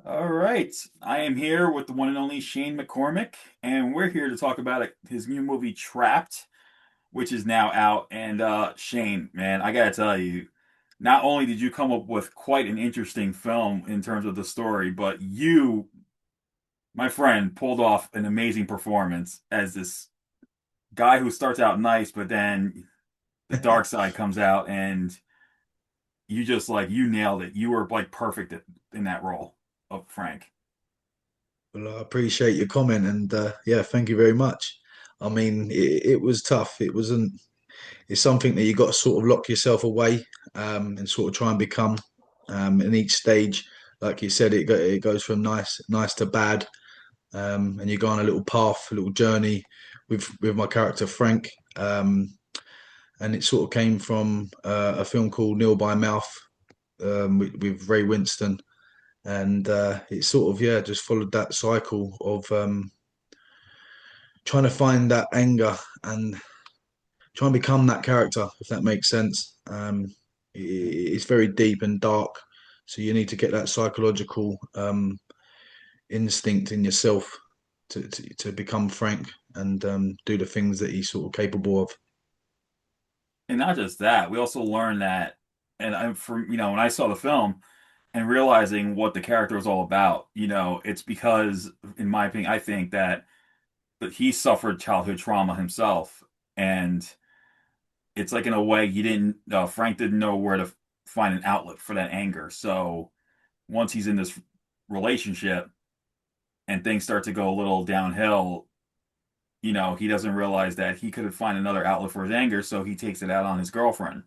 All right. I am here with the one and only Shane McCormick, and we're here to talk about his new movie Trapped, which is now out. And Shane, man, I gotta tell you, not only did you come up with quite an interesting film in terms of the story, but you, my friend, pulled off an amazing performance as this guy who starts out nice, but then the dark side comes out, and you just you nailed it. You were like perfect in that role of Frank. Well, I appreciate your comment, and yeah, thank you very much. I mean, it was tough. It wasn't. It's something that you got to sort of lock yourself away and sort of try and become. In each stage, like you said, it goes from nice to bad, and you go on a little path, a little journey with my character Frank. And it sort of came from a film called Nil by Mouth with Ray Winston, and it sort of just followed that cycle of trying to find that anger and try and become that character, if that makes sense. It's very deep and dark, so you need to get that psychological instinct in yourself to become Frank and do the things that he's sort of capable of. And not just that, we also learned that, and I'm from when I saw the film and realizing what the character was all about, it's because, in my opinion, I think that he suffered childhood trauma himself, and it's like in a way he didn't, Frank didn't know where to find an outlet for that anger. So once he's in this relationship and things start to go a little downhill, he doesn't realize that he could find another outlet for his anger, so he takes it out on his girlfriend.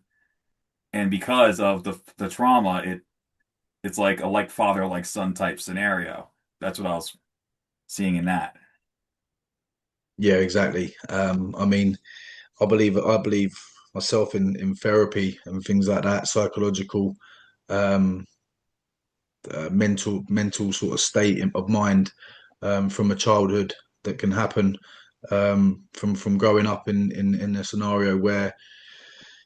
And because of the trauma, it's like a father like son type scenario. That's what I was seeing in that. Yeah, exactly. I mean, I believe myself in therapy and things like that, psychological, um, mental sort of state of mind from a childhood that can happen from growing up in a scenario where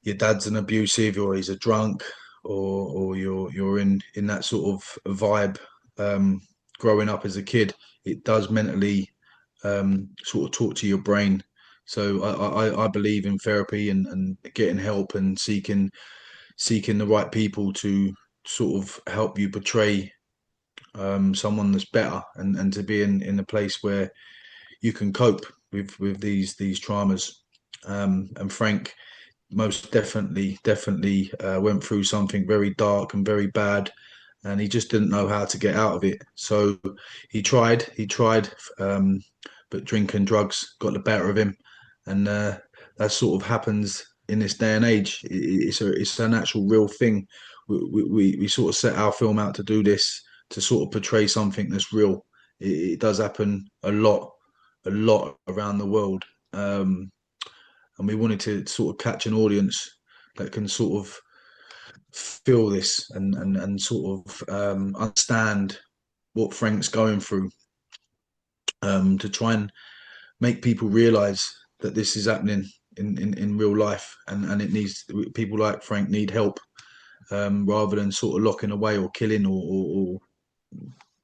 your dad's an abusive or he's a drunk or you're in that sort of vibe growing up as a kid. It does mentally sort of talk to your brain. So I believe in therapy and getting help and seeking the right people to sort of help you portray someone that's better and to be in a place where you can cope with these traumas. And Frank most definitely went through something very dark and very bad, and he just didn't know how to get out of it. So he tried, but drink and drugs got the better of him, and that sort of happens in this day and age. It's an actual real thing. We sort of set our film out to do this to sort of portray something that's real. It does happen a lot around the world. And we wanted to sort of catch an audience that can sort of feel this and sort of understand what Frank's going through, to try and make people realize that this is happening in real life, and it needs people like Frank need help, rather than sort of locking away or killing or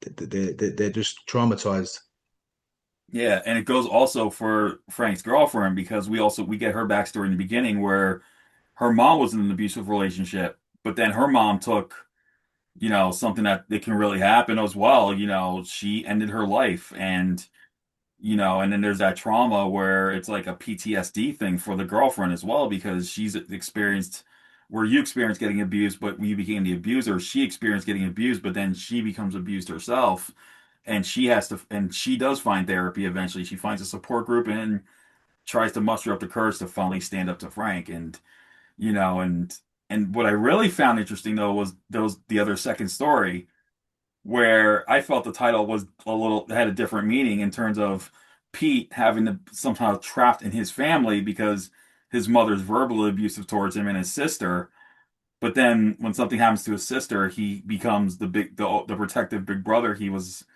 they're just traumatized. Yeah, and it goes also for Frank's girlfriend, because we get her backstory in the beginning where her mom was in an abusive relationship, but then her mom took, something that can really happen as well. She ended her life, and then there's that trauma where it's like a PTSD thing for the girlfriend as well, because she's experienced where you experienced getting abused, but you became the abuser. She experienced getting abused, but then she becomes abused herself. And she does find therapy eventually. She finds a support group and tries to muster up the courage to finally stand up to Frank. You know, and and what I really found interesting though was the other second story, where I felt the title was a little had a different meaning in terms of Pete having to somehow trapped in his family because his mother's verbally abusive towards him and his sister. But then when something happens to his sister, he becomes the protective big brother he was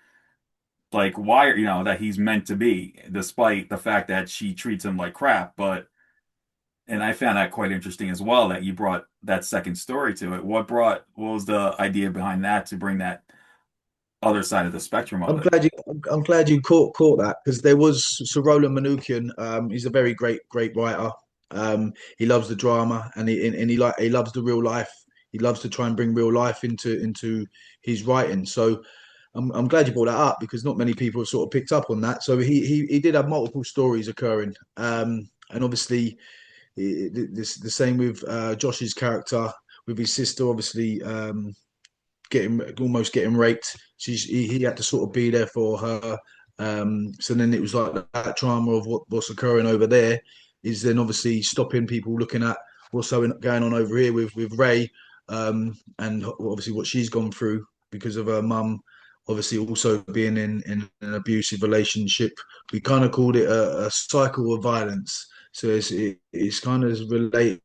like wired, that he's meant to be, despite the fact that she treats him like crap. And I found that quite interesting as well that you brought that second story to it. What was the idea behind that to bring that other side of the spectrum of I'm it. glad you. I'm glad you caught that because there was Sir Roland Manukian. He's a very great writer. He loves the drama and he loves the real life. He loves to try and bring real life into his writing. So I'm glad you brought that up because not many people have sort of picked up on that. So he did have multiple stories occurring. And obviously the same with Josh's character with his sister. Obviously, getting almost getting raped. He had to sort of be there for her. So then it was like that drama of what's occurring over there is then obviously stopping people looking at what's going on over here with Ray, and obviously what she's gone through because of her mum. Obviously, also being in an abusive relationship, we kind of called it a cycle of violence. So it's kind of related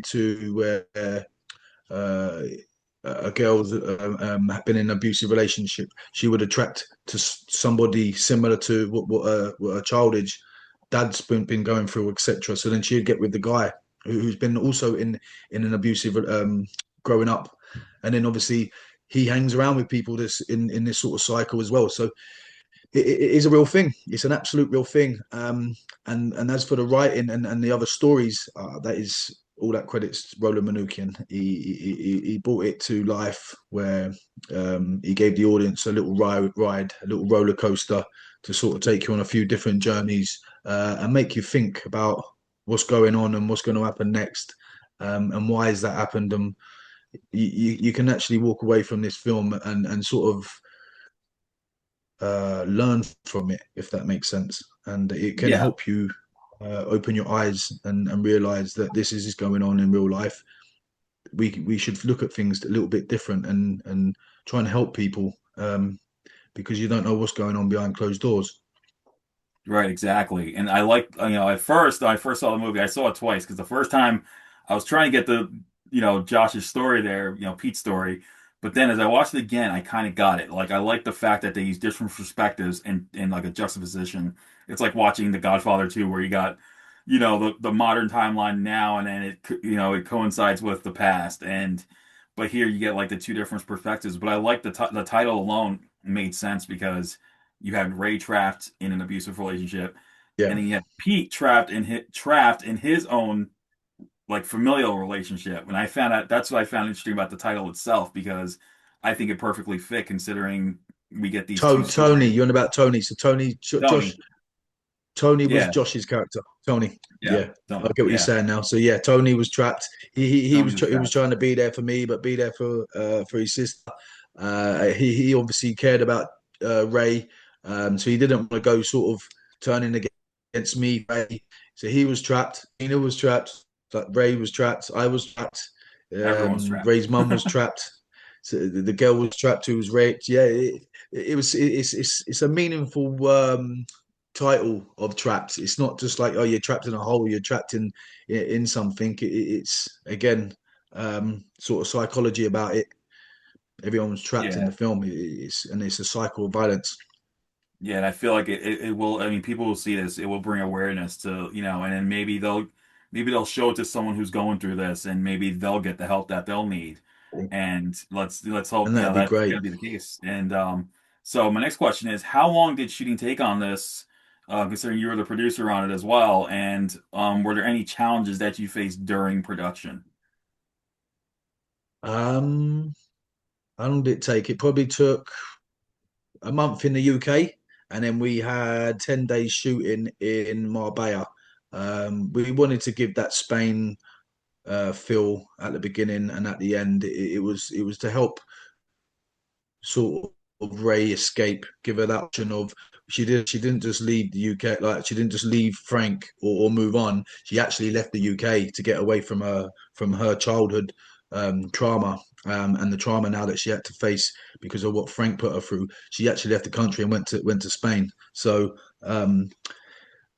to where uh, a girl's been in an abusive relationship, she would attract to somebody similar to what her childish dad's been going through, etc. So then she'd get with the guy who's been also in an abusive growing up, and then obviously he hangs around with people this in this sort of cycle as well. So it is a real thing. It's an absolute real thing. And as for the writing and the other stories, that is all that credits Roland Manukian. He brought it to life where he gave the audience a little ride, a little roller coaster to sort of take you on a few different journeys and make you think about what's going on and what's going to happen next, and why has that happened. And you can actually walk away from this film and sort of learn from it, if that makes sense. And it can Yeah, help you open your eyes and realize that this is going on in real life. We should look at things a little bit different and try and help people because you don't know what's going on behind closed doors. right, exactly. And I like, at first, when I first saw the movie, I saw it twice because the first time I was trying to get Josh's story there, Pete's story. But then as I watched it again, I kind of got it. Like, I like the fact that they use different perspectives and like a juxtaposition. It's like watching The Godfather 2, where you got, the modern timeline now, and then it coincides with the past. But here you get like the two different perspectives. But I like the title alone made sense because you had Ray trapped in an abusive relationship, and Yeah, then you had Pete trapped in his own like familial relationship. And I found out that's what I found interesting about the title itself because I think it perfectly fit considering we get these two Tony, stories. you're on about Tony. So Josh, Tony, Tony was yeah, Josh's character. Tony, yeah, yeah, I Tony, get what you're yeah, saying now. So yeah, Tony was trapped. He Tony was was he was trapped. trying to be there for me, but be there for his sister. He obviously cared about Ray, so he didn't want to go sort of turning against me. Ray. So he was trapped. Tina was trapped. Like Ray was trapped. I was trapped. Everyone's trapped. Ray's mum was trapped. So the girl was trapped who was raped. Yeah, it's a meaningful title of trapped. It's not just like, oh, you're trapped in a hole, you're trapped in something. It's again sort of psychology about it. Everyone's trapped in Yeah, the film. It's a cycle of violence. yeah, and I feel like it will. I mean, people will see this. It will bring awareness to, and then maybe they'll show it to someone who's going through this, and maybe they'll get the help that they'll need. And let's hope And that'd be that's great. gonna be the case. And so my next question is, how long did shooting take on this? Considering you were the producer on it as well, and were there any challenges that you faced during production? Um, how long did it take? It probably took a month in the UK, and then we had 10 days shooting in Marbella. We wanted to give that Spain feel at the beginning and at the end. It was to help sort of Ray escape, give her that option of she didn't just leave the UK, like she didn't just leave Frank or move on. She actually left the UK to get away from her childhood trauma, and the trauma now that she had to face because of what Frank put her through. She actually left the country and went to Spain. So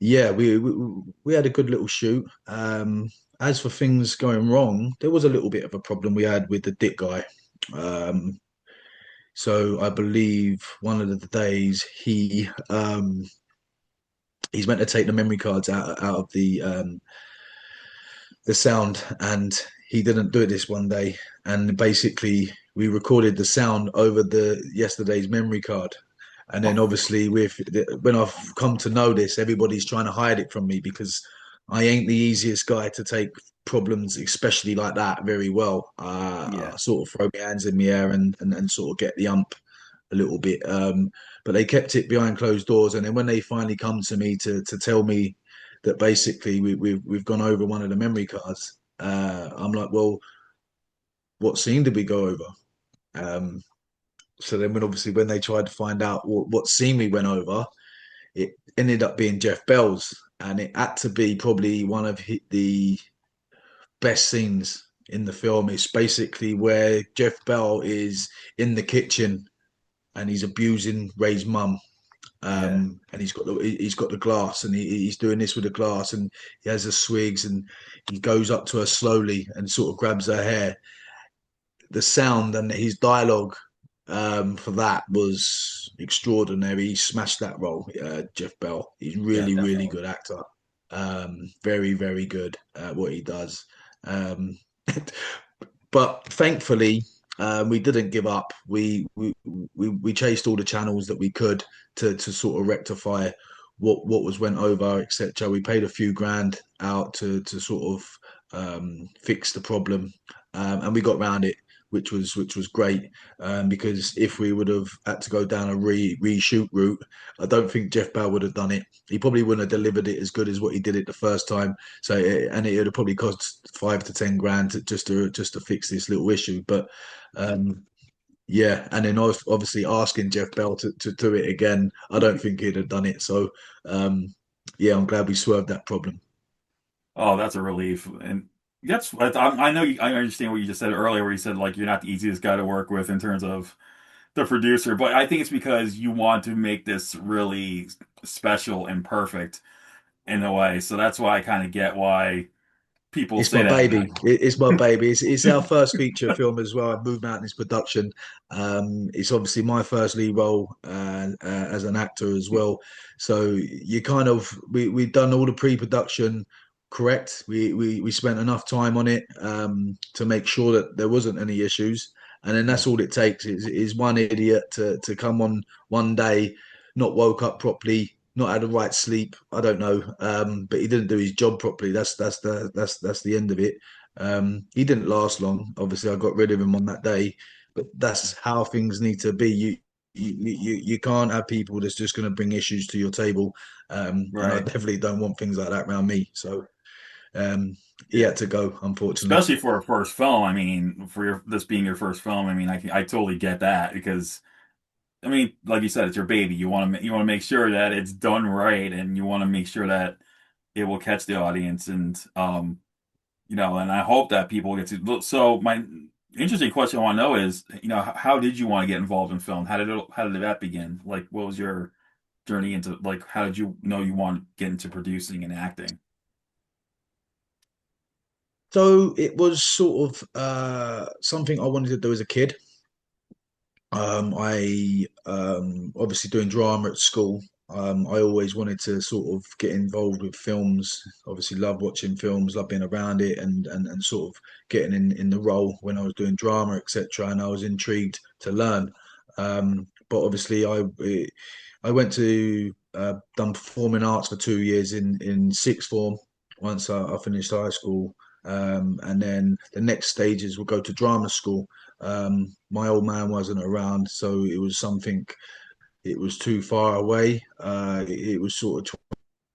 yeah, we had a good little shoot. As for things going wrong, there was a little bit of a problem we had with the Dick guy. Um, so I believe one of the days he's meant to take the memory cards out of the sound, and he didn't do it this one day, and basically we recorded the sound over the yesterday's memory card. And then Oh, obviously when I've come to know this, everybody's trying to hide it from me because I ain't the easiest guy to take problems, especially like that, very well. yeah, I sort of throw my hands in the air and sort of get the ump a little bit. But they kept it behind closed doors. And then when they finally come to me to tell me that basically we've gone over one of the memory cards, I'm like, well, what scene did we go over? Um, so then when they tried to find out what scene we went over, it ended up being Jeff Bell's, and it had to be probably one of the best scenes in the film. It's basically where Jeff Bell is in the kitchen and he's abusing Ray's mum. yeah, And he's got the glass, and he's doing this with the glass, and he has the swigs, and he goes up to her slowly and sort of grabs her hair. The sound and his dialogue for that was extraordinary. He smashed that role, Jeff Bell. He's yeah, really, really definitely. good actor. Very, very good at what he does. Um, but thankfully, we didn't give up. We chased all the channels that we could to sort of rectify what was went over, etc. We paid a few grand out to sort of fix the problem, and we got round it, which was great. Because if we would have had to go down a reshoot route, I don't think Jeff Bell would have done it. He probably wouldn't have delivered it as good as what he did it the first time. So and it would have probably cost 5 to 10 grand just to fix this little issue. But um, yeah, and then obviously asking Jeff Bell to do it again, I don't think he'd have done it. So um, yeah, I'm glad we swerved that problem. Oh, that's a relief. And I know I understand what you just said earlier, where you said like you're not the easiest guy to work with in terms of the producer, but I think it's because you want to make this really special and perfect in a way. So that's why I kind of get why people It's say my that. baby. It's my baby. It's our first feature film as well. I moved out in this production. It's obviously my first lead role as an actor as well. So you kind of we've done all the pre-production correct. We spent enough time on it to make sure that there wasn't any issues. And then Yeah, that's all it takes is one idiot to come on one day, not woke up properly, not had the right sleep. I don't know, but he didn't do his job properly. That's the end of it. He didn't last long. Obviously, I got rid of him on that day, but that's how things need to be. You can't have people that's just going to bring issues to your table, and I right. definitely don't want things like that around me. So he Yeah. had to go, unfortunately. Especially for a first film. I mean, for this being your first film, I mean, I totally get that because I mean, like you said, it's your baby. You want to make sure that it's done right, and you want to make sure that it will catch the audience, and and I hope that people get to look. So my interesting question I want to know is, how did you want to get involved in film? How did that begin? Like, what was your journey into like how did you know you want to get into producing and acting? So it was sort of something I wanted to do as a kid. I obviously doing drama at school. I always wanted to sort of get involved with films. Obviously, love watching films, love being around it, and sort of getting in the role when I was doing drama, etc. And I was intrigued to learn. But obviously, I went to done performing arts for 2 years in sixth form. Once I finished high school, and then the next stages will go to drama school. My old man wasn't around, so it was something. It was too far away. It was sort of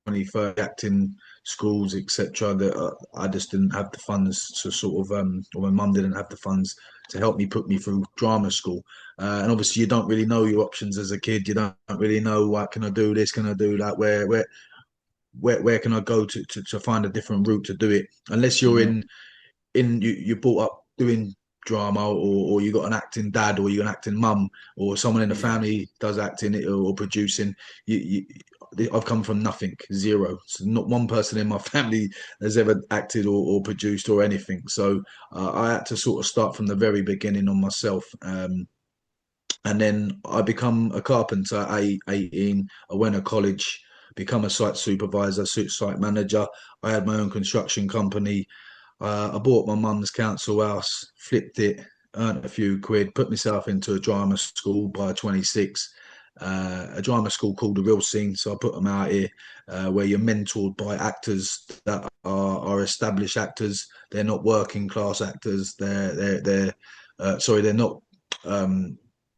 21st acting schools, etc. That I just didn't have the funds to sort of, or my mum didn't have the funds to help me put me through drama school. And obviously, you don't really know your options as a kid. You don't really know what can I do, this can I do that. Where can I go to find a different route to do it? Unless you're Hmm. you brought up doing drama, or you got an acting dad, or you got an acting mum, or someone in the Yeah. family does acting or producing. I've come from nothing, zero. So not one person in my family has ever acted or produced or anything. So I had to sort of start from the very beginning on myself. And then I become a carpenter at 18. I went to college, become a site supervisor, site manager. I had my own construction company. I bought my mum's council house, flipped it, earned a few quid, put myself into a drama school by 26. A drama school called The Real Scene. So I put them out here where you're mentored by actors that are established actors. They're not working class actors. Sorry, they're not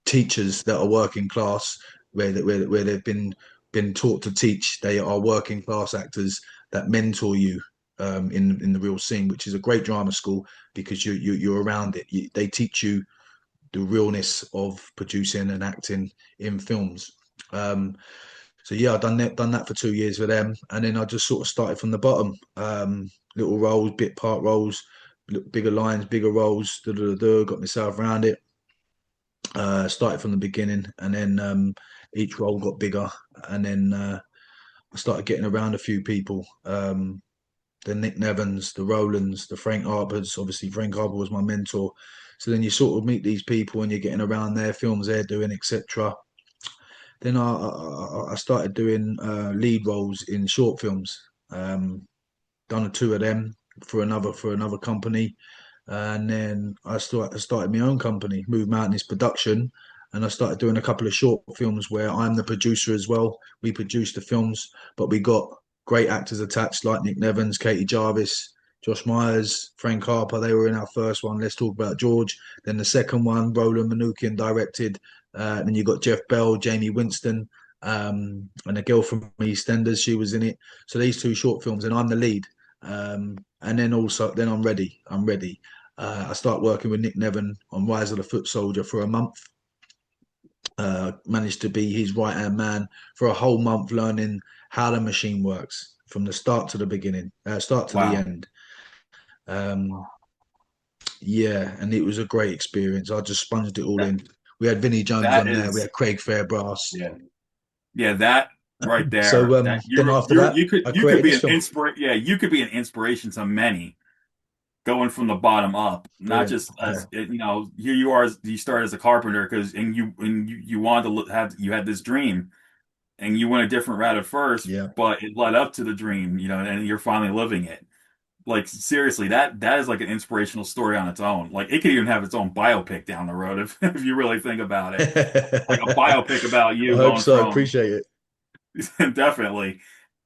teachers that are working class where they've been taught to teach. They are working class actors that mentor you in the Real Scene, which is a great drama school because you're around it. They teach you the realness of producing and acting in films. Um, so yeah, I've done that for 2 years with them, and then I just sort of started from the bottom. Little roles, bit part roles, bigger lines, bigger roles. Got myself around it. Started from the beginning, and then each role got bigger, and then I started getting around a few people. The Nick Nevans, the Rolands, the Frank Harpers. Obviously, Frank Harper was my mentor. So then you sort of meet these people and you're getting around their films they're doing, etc. Then I started doing lead roles in short films. Done a two of them for another company, and then I started my own company, Move Mountains Production, and I started doing a couple of short films where I'm the producer as well. We produce the films, but we got great actors attached like Nick Nevans, Katie Jarvis, Josh Myers, Frank Harper. They were in our first one. Let's talk about George. Then the second one, Roland Manukian directed. Then you got Jeff Bell, Jamie Winston, and a girl from EastEnders. She was in it. So these two short films, and I'm the lead. And then also, then I'm ready. I'm ready. I start working with Nick Nevin on Rise of the Foot Soldier for a month. Managed to be his right hand man for a whole month, learning how the machine works from the start to the beginning, start to the Wow. end. Um, yeah, and it was a great experience. I just sponged it all That in. We had Vinnie Jones that on there. We is had Craig Fairbrass. yeah. Yeah, that right So there. That then after that, I you could created be this an film. you could be an inspiration to many going from the bottom up, not Brilliant. just Yeah, as here you are you start as a carpenter because you wanted to have you had this dream and you went a different route at first, yeah. but it led up to the dream, and you're finally living it. Like seriously, that is like an inspirational story on its own. Like it could even have its own biopic down the road if if you really think about it. Like a I biopic about you hope going so. from Appreciate it. definitely.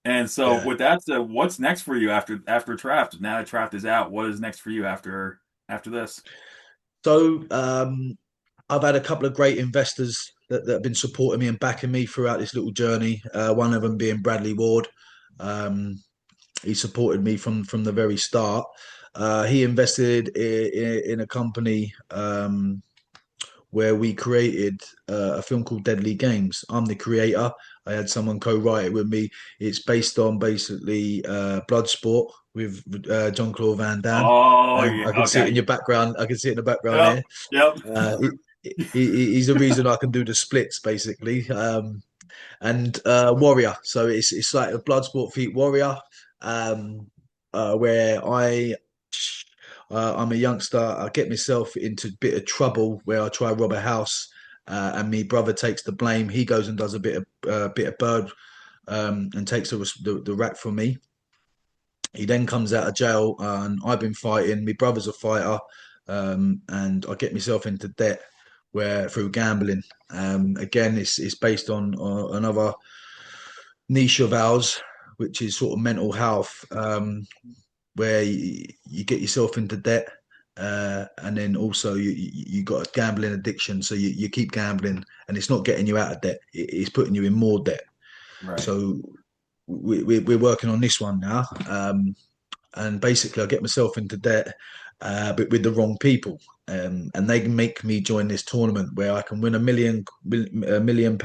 And so Yeah. with that said, what's next for you after Trapped? Now that Trapped is out, what is next for you after this? So I've had a couple of great investors that have been supporting me and backing me throughout this little journey. One of them being Bradley Ward. Um, he supported me from the very start. He invested in a company where we created a film called Deadly Games. I'm the creator. I had someone co-write it with me. It's based on basically Bloodsport with John Claude Van Damme. Oh I yeah, can see it in okay. your background. I can see it in the background Yep. here. Yep. He's the reason I can do the splits basically. And Warrior. So it's like a Bloodsport feat Warrior, um, where I'm a youngster. I get myself into a bit of trouble where I try rob a house, and my brother takes the blame. He goes and does a bit of bird, and takes the rap from me. He then comes out of jail, and I've been fighting. My brother's a fighter, and I get myself into debt where through gambling. Again, it's based on another niche of ours, which is sort of mental health, where you get yourself into debt. And then also you got a gambling addiction, so you keep gambling, and it's not getting you out of debt; it's putting you in more debt. Right. So we're working on this one now, and basically I get myself into debt, but with the wrong people, and they make me join this tournament where I can win a £1 million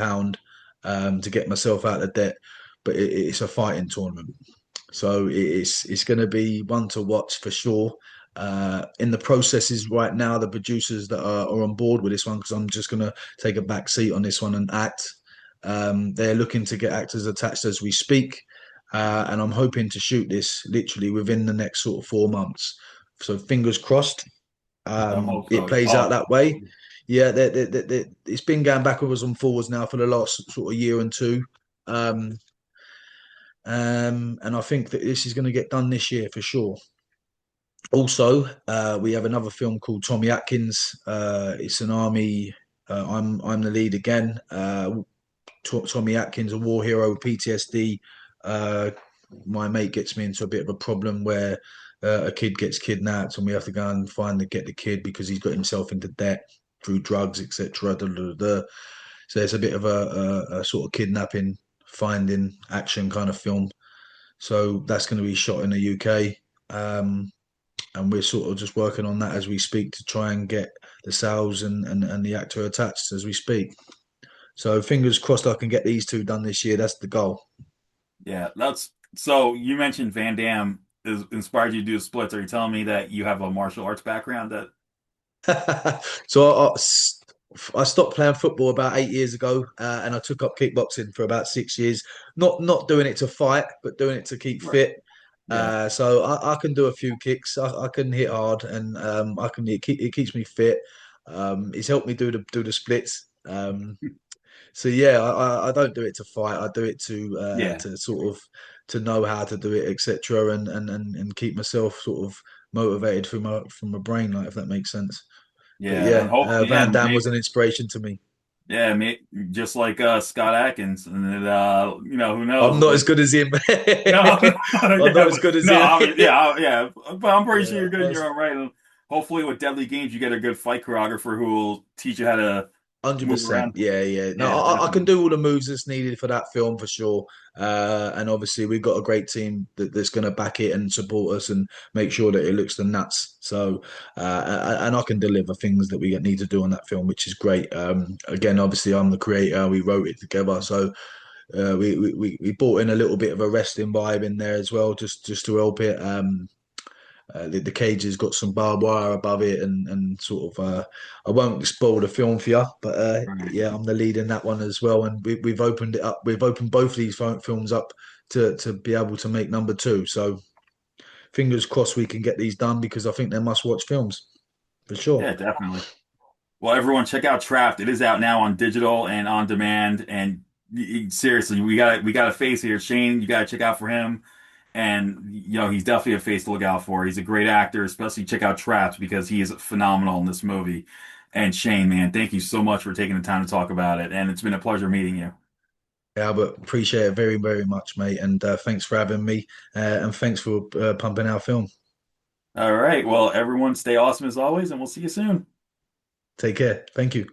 to get myself out of debt, but it's a fighting tournament, so it's going to be one to watch for sure. In the processes right now, the producers that are on board with this one, because I'm just going to take a back seat on this one and act. They're looking to get actors attached as we speak, and I'm hoping to shoot this literally within the next sort of 4 months. So fingers crossed, I hope it so. plays out Oh, that way. Yeah, it's been going backwards and forwards now for the last sort of year and two. Um, and I think that this is going to get done this year for sure. Also, we have another film called Tommy Atkins. It's an army. I'm the lead again. Tommy Atkins, a war hero with PTSD. Uh, my mate gets me into a bit of a problem where a kid gets kidnapped, and we have to go and get the kid because he's got himself into debt through drugs, etc. So it's a bit of a sort of kidnapping, finding action kind of film. So that's going to be shot in the UK. And we're sort of just working on that as we speak to try and get the sales and the actor attached as we speak. So fingers crossed I can get these two done this year. That's the goal. Yeah, that's so you mentioned Van Damme is inspired you to do splits. Are you telling me that you have a martial arts background that so I stopped playing football about 8 years ago, and I took up kickboxing for about 6 years. Not doing it to fight, but doing it to keep Right. fit. Yeah. So I can do a few kicks. I can hit hard, and I can it keeps me fit. It's helped me do the splits. So yeah, I don't do it to fight. I do it Yeah. to sort of to know how to do it, etc. And keep myself sort of motivated from my brain, like if that makes sense. But Yeah. And yeah, hope yeah, Van Damme maybe was an inspiration to me. yeah, just like Scott Atkins and who I'm knows, not as but good as him. no, I'm yeah, not as but good as no, him. yeah, but I'm pretty sure Yeah, you're good in your own right. And hopefully with Deadly Games you get a good fight choreographer who will teach you how to move 100%. around. Yeah, yeah. No, Yeah, I can definitely. do all the moves that's needed for that film for sure. And obviously, we've got a great team that's going to back it and support us and make sure that it looks the nuts. So, and I can deliver things that we need to do on that film, which is great. Again, obviously, I'm the creator. We wrote it together, so we brought in a little bit of a wrestling vibe in there as well, just to help it. The cage has got some barbed wire above it, and sort of. I won't spoil the film for you, but Right. yeah, I'm the lead in that one as well. And we've opened it up. We've opened both of these films up to be able to make number two. So fingers crossed we can get these done because I think they're must-watch films for sure. Yeah, definitely. Well, everyone, check out Trapped. It is out now on digital and on demand. And seriously, we got a face here, Shane. You got to check out for him. And he's definitely a face to look out for. He's a great actor, especially check out Trapped because he is phenomenal in this movie. And Shane, man, thank you so much for taking the time to talk about it. And it's been a pleasure meeting you. Yeah, Albert, appreciate it very, very much, mate. And thanks for having me. And thanks for pumping our film. All right. Well, everyone, stay awesome as always, and we'll see you soon. Take care. Thank you.